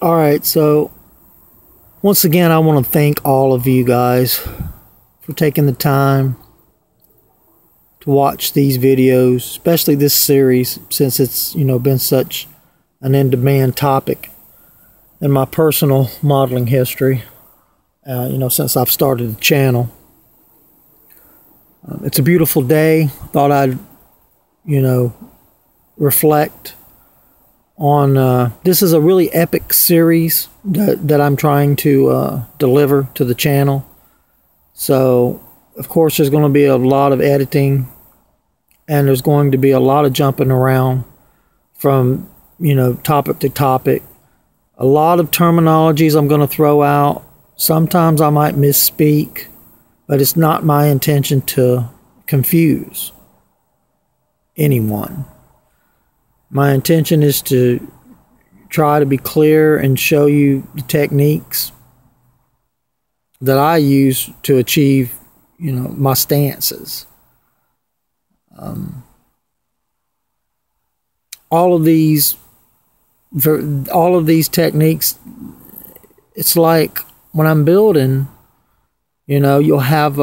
All right, so once again, I want to thank all of you guys for taking the time to watch these videos, especially this series, since it's, been such an in-demand topic in my personal modeling history, since I've started the channel. It's a beautiful day. Thought I'd, reflect on, this is a really epic series that I'm trying to deliver to the channel. So, of course, there's going to be a lot of editing, and there's going to be a lot of jumping around from, topic to topic. A lot of terminologies I'm going to throw out. Sometimes I might misspeak, but it's not my intention to confuse anyone. My intention is to try to be clear and show you the techniques that I use to achieve, my stances. All of these techniques, it's like when I'm building, you'll have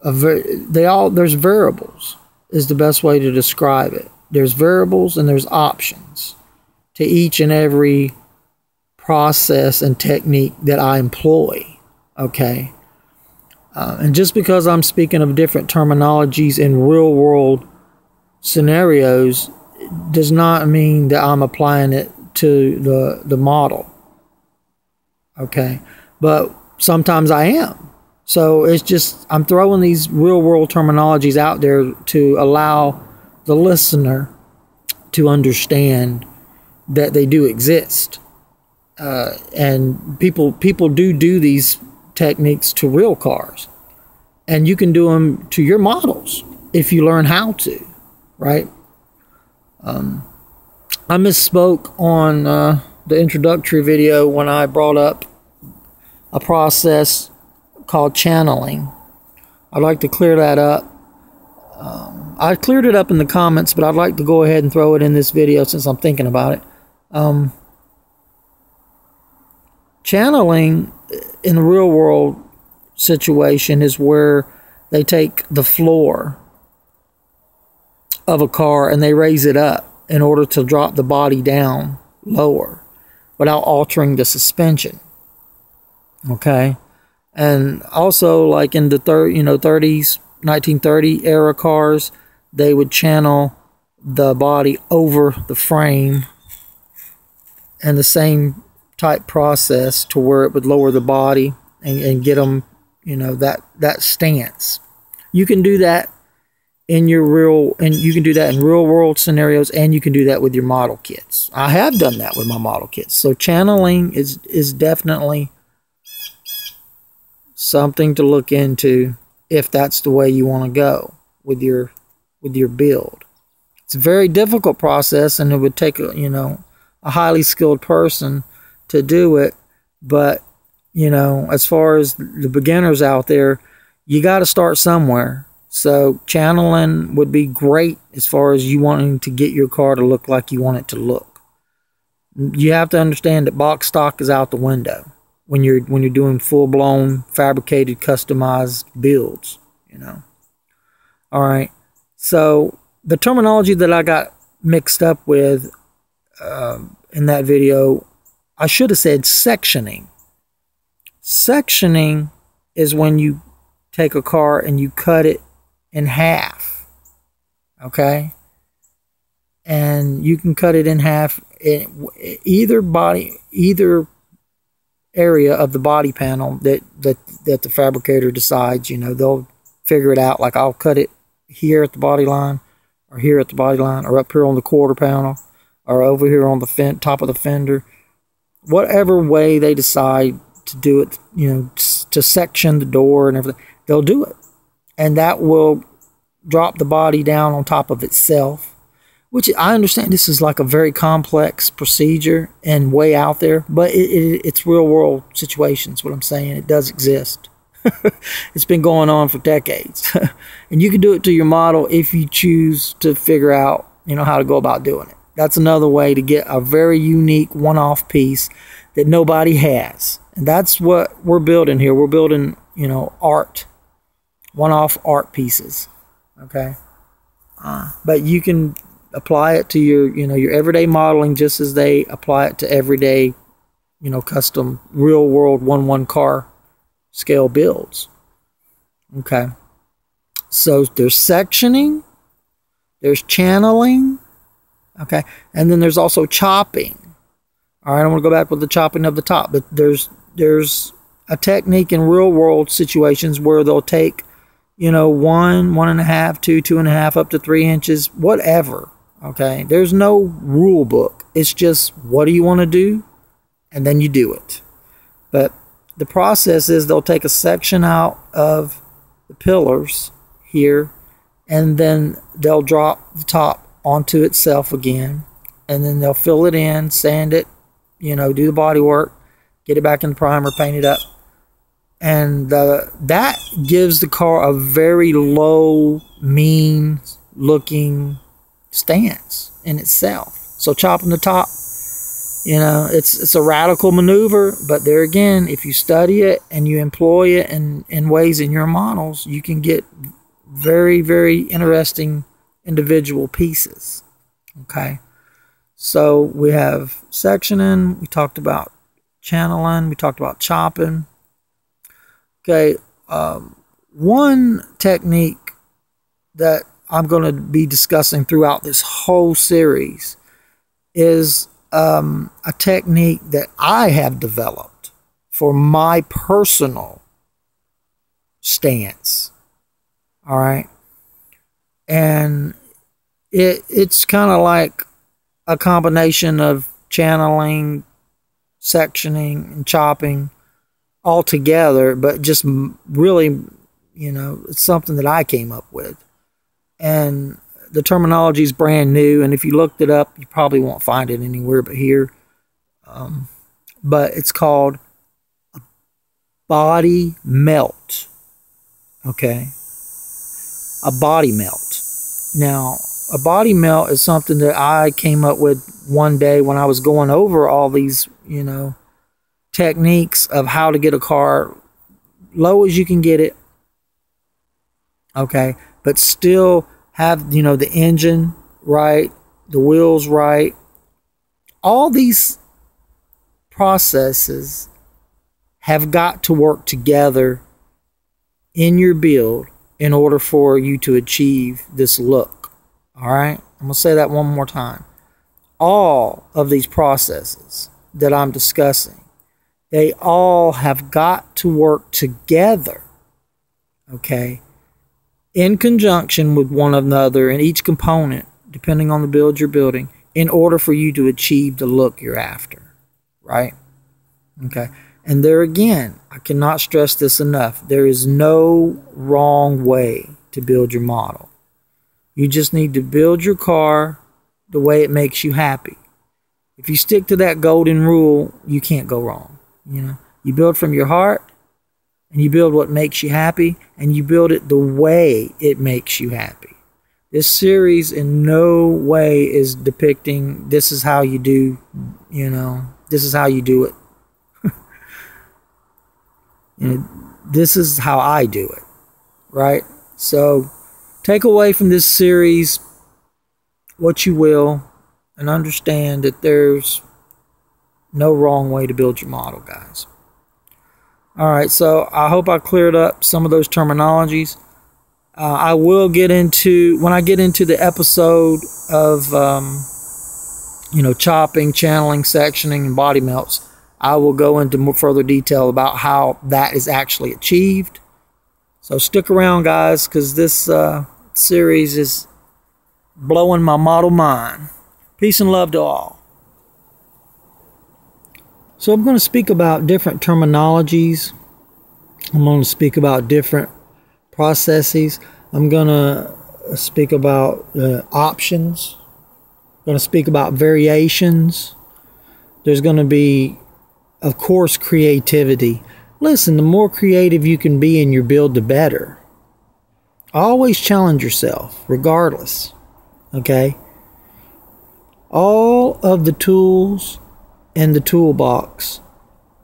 there's variables is the best way to describe it. There's variables and there's options to each and every process and technique that I employ. Okay. And just because I'm speaking of different terminologies in real world scenarios does not mean that I'm applying it to the model. Okay. But sometimes I am. So it's just, I'm throwing these real world terminologies out there to allow the listener to understand that they do exist. And people do these techniques to real cars, and you can do them to your models if you learn how to, right? I misspoke on the introductory video when I brought up a process called channeling. I'd like to clear that up. I cleared it up in the comments, but I'd like to go ahead and throw it in this video since I'm thinking about it. Channeling in the real world situation is where they take the floor of a car and they raise it up in order to drop the body down lower without altering the suspension. Okay? And also, like in the 30s, 1930 era cars, they would channel the body over the frame, and the same type process to where it would lower the body and get them, that stance. You can do that in your you can do that in real world scenarios, and you can do that with your model kits. I have done that with my model kits. So channeling is definitely something to look into if that's the way you want to go with your build. It's a very difficult process, and it would take a highly skilled person to do it. But as far as the beginners out there, you got to start somewhere. So channeling would be great as far as you wanting to get your car to look like you want it to look. You have to understand that box stock is out the window when you're doing full-blown fabricated customized builds. All right. So the terminology that I got mixed up with in that video, I should have said sectioning. Sectioning is when you take a car and you cut it in half. Okay? And you can cut it in half in either area of the body panel that the fabricator decides. They'll figure it out, like I'll cut it here at the body line, or here at the body line, or up here on the quarter panel, or over here on the top of the fender. Whatever way they decide to do it, to section the door and everything, they'll do it. And that will drop the body down on top of itself, which I understand this is like a very complex procedure and way out there, but it's real world situations, what I'm saying. It does exist. It's been going on for decades. And you can do it to your model if you choose to figure out, how to go about doing it. That's another way to get a very unique one-off piece that nobody has. And that's what we're building here. We're building, you know, art, one-off art pieces. Okay. But you can apply it to your, you know, your everyday modeling just as they apply it to everyday, you know, custom real world 1/1 car scale builds. Okay. So there's sectioning, there's channeling, okay, and then there's also chopping. All right, I want to go back with the chopping of the top, but there's a technique in real world situations where they'll take, you know, 1, 1.5, 2, 2.5, up to 3 inches, whatever. Okay, there's no rule book. It's just what do you want to do, and then you do it. But the process is they'll take a section out of the pillars here, and then they'll drop the top onto itself again, and then they'll fill it in, sand it, you know, do the body work, get it back in the primer, paint it up, and that gives the car a very low, mean looking stance in itself. So chopping the top, you know, it's a radical maneuver, but there again, if you study it and you employ it in ways in your models, you can get very, very interesting individual pieces. Okay, so we have sectioning, we talked about channeling, we talked about chopping. Okay, one technique that I'm going to be discussing throughout this whole series is a technique that I have developed for my personal stance. All right, and it's kind of like a combination of channeling, sectioning, and chopping all together, but just really, you know, it's something that I came up with. And the terminology is brand new, and if you looked it up, you probably won't find it anywhere but here. But it's called a body melt. Okay? A body melt. Now, a body melt is something that I came up with one day when I was going over all these, you know, techniques of how to get a car low as you can get it, okay, but still have, you know, the engine right, the wheels right. All these processes have got to work together in your build in order for you to achieve this look. All right, I'm gonna say that one more time. All of these processes that I'm discussing, they all have got to work together, okay, in conjunction with one another in each component, depending on the build you're building, in order for you to achieve the look you're after, right? Okay, and there again, I cannot stress this enough. There is no wrong way to build your model. You just need to build your car the way it makes you happy. If you stick to that golden rule, you can't go wrong. You know, you build from your heart, and you build what makes you happy, and you build it the way it makes you happy. This series in no way is depicting this is how you do, you know, this is how you do it. You know, this is how I do it, right? So take away from this series what you will, and understand that there's no wrong way to build your model, guys. All right, so I hope I cleared up some of those terminologies. I will get into, when I get into the episode of, you know, chopping, channeling, sectioning, and body melts, I will go into more further detail about how that is actually achieved. So stick around, guys, because this series is blowing my model mind. Peace and love to all. So I'm going to speak about different terminologies. I'm going to speak about different processes. I'm going to speak about options. I'm going to speak about variations. There's going to be, of course, creativity. Listen, the more creative you can be in your build, the better. Always challenge yourself, regardless. Okay? All of the tools in the toolbox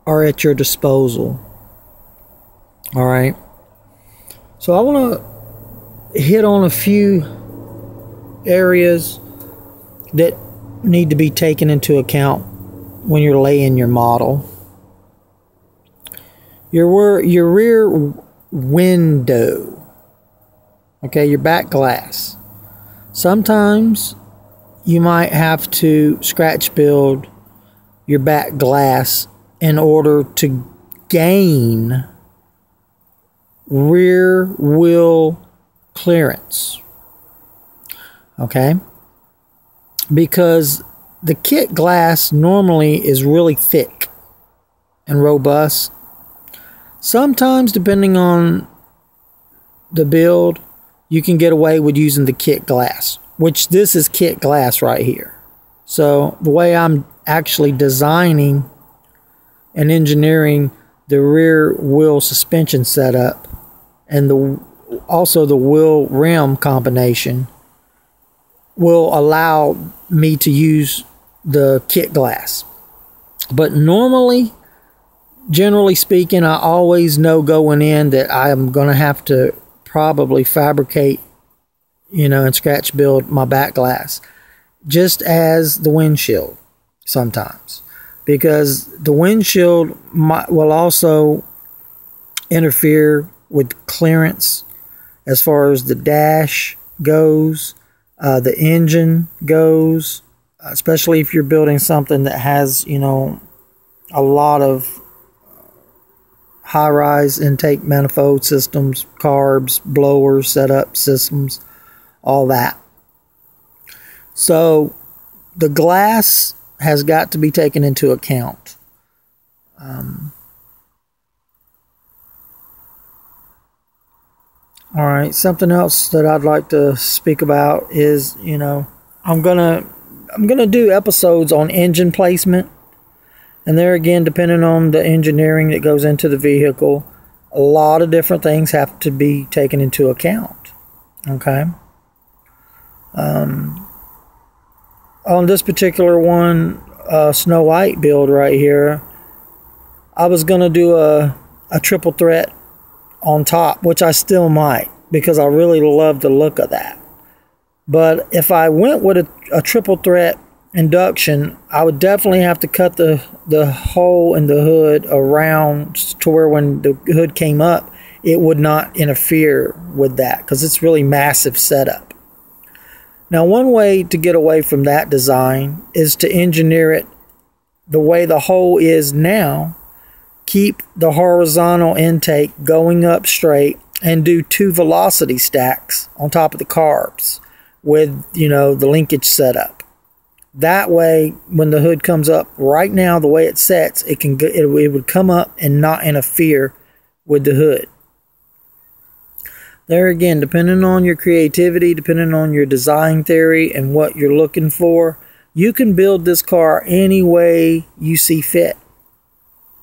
are at your disposal. All right. So I want to hit on a few areas that need to be taken into account when you're laying your model. Your rear window, okay, your back glass. Sometimes you might have to scratch build your back glass in order to gain rear wheel clearance, okay, because the kit glass normally is really thick and robust. Sometimes, depending on the build, you can get away with using the kit glass, which this is kit glass right here. So the way I'm actually designing and engineering the rear wheel suspension setup and also the wheel rim combination will allow me to use the kit glass. But normally, generally speaking, I always know going in that I am going to have to probably fabricate, and scratch build my back glass, just as the windshield sometimes, because the windshield will also interfere with clearance as far as the dash goes, the engine goes, especially if you're building something that has, a lot of high-rise intake manifold systems, carbs, blowers, setup systems, all that. So the glass has got to be taken into account. All right, something else that I'd like to speak about is, I'm gonna do episodes on engine placement. And there again, depending on the engineering that goes into the vehicle, a lot of different things have to be taken into account. Okay. On this particular one, Snow White build right here, I was going to do a triple threat on top, which I still might, because I really love the look of that. But if I went with a triple threat induction, I would definitely have to cut the hole in the hood around to where when the hood came up, it would not interfere with that, because it's really massive setup. Now, one way to get away from that design is to engineer it the way the hole is now, keep the horizontal intake going up straight, and do 2 velocity stacks on top of the carbs with, the linkage setup. That way, when the hood comes up, right now, the way it sets, it would come up and not interfere with the hood. There again, depending on your creativity, depending on your design theory and what you're looking for, you can build this car any way you see fit.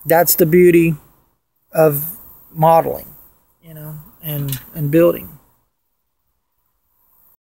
That's the beauty of modeling, and building.